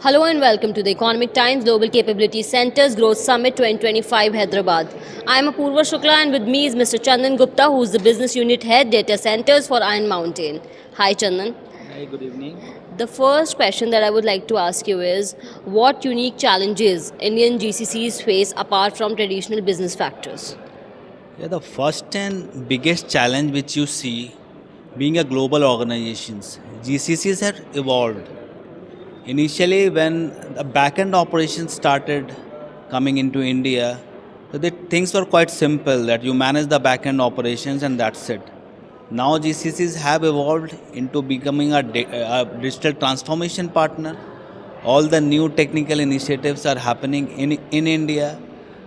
Hello and welcome to the Economic Times Global Capability Centers Growth Summit 2025 Hyderabad. I am Apurva Shukla and with me is Mr. Chandan Gupta, who is the Business Unit Head Data Centers for Iron Mountain. Hi Chandan. Hi, good evening. The first question that I would like to ask you is, what unique challenges Indian GCCs face apart from traditional business factors? Yeah, the first and biggest challenge which you see being a global organizations, GCCs have evolved. Initially, when the back-end operations started coming into India, so the things were quite simple that you manage the back-end operations and that's it. Now GCCs have evolved into becoming a digital transformation partner. All the new technical initiatives are happening in India.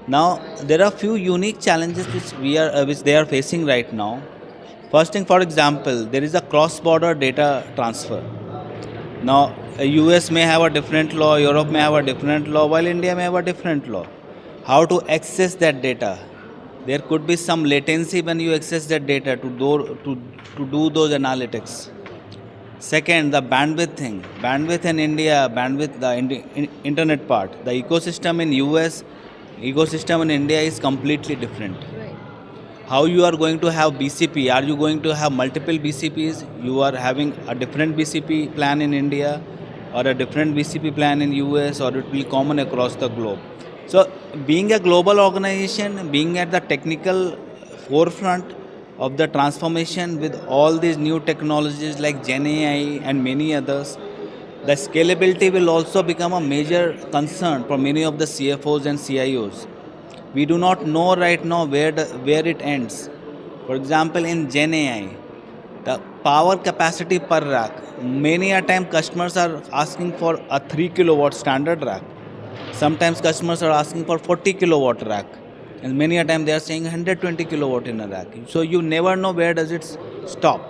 Now there are few unique challenges which they are facing right now. First thing, for example, there is a cross-border data transfer. Now, US may have a different law, Europe may have a different law, while India may have a different law. How to access that data? There could be some latency when you access that data to do those analytics. Second, the bandwidth thing. Bandwidth in India, bandwidth, the internet part. The ecosystem in US, ecosystem in India is completely different. How you are going to have BCP? Are you going to have multiple BCPs? You are having a different BCP plan in India or a different BCP plan in US, or it will be common across the globe. So being a global organization, being at the technical forefront of the transformation with all these new technologies like Gen AI and many others, the scalability will also become a major concern for many of the CFOs and CIOs. We do not know right now where it ends. For example, in Gen AI, the power capacity per rack, many a time customers are asking for a 3 kilowatt standard rack. Sometimes customers are asking for 40 kilowatt rack. And many a time they are saying 120 kilowatt in a rack. So you never know where does it stop.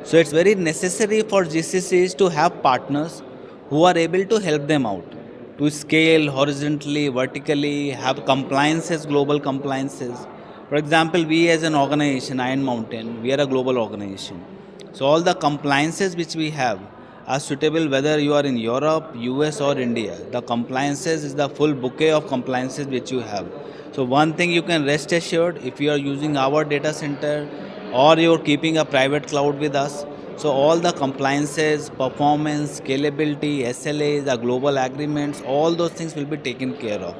So it's very necessary for GCCs to have partners who are able to help them out to scale horizontally, vertically, have compliances, global compliances. For example, we as an organization, Iron Mountain, we are a global organization. So all the compliances which we have are suitable whether you are in Europe, US or India. The compliances is the full bouquet of compliances which you have. So one thing you can rest assured, if you are using our data center or you're keeping a private cloud with us, so all the compliances, performance, scalability, SLAs, the global agreements, all those things will be taken care of.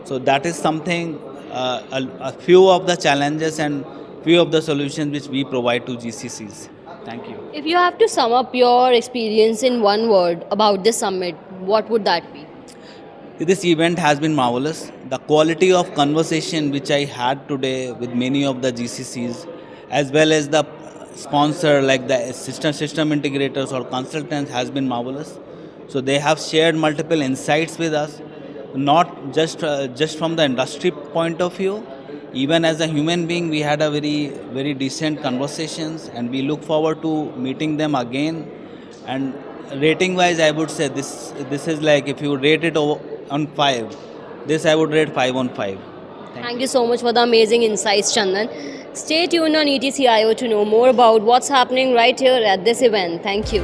So that is something, a few of the challenges and few of the solutions which we provide to GCCs. Thank you. If you have to sum up your experience in one word about this summit, what would that be? This event has been marvelous. The quality of conversation which I had today with many of the GCCs, as well as the sponsor like the system integrators or consultants, has been marvelous. So they have shared multiple insights with us, not just from the industry point of view. Even as a human being, we had a very decent conversations, and we look forward to meeting them again. And rating wise, I would say this is like, if you rate it on 5, this I would rate 5 on 5. Thank Thank you. you so much for the amazing insights, Chandan. Stay tuned on ETCIO to know more about what's happening right here at this event. Thank you.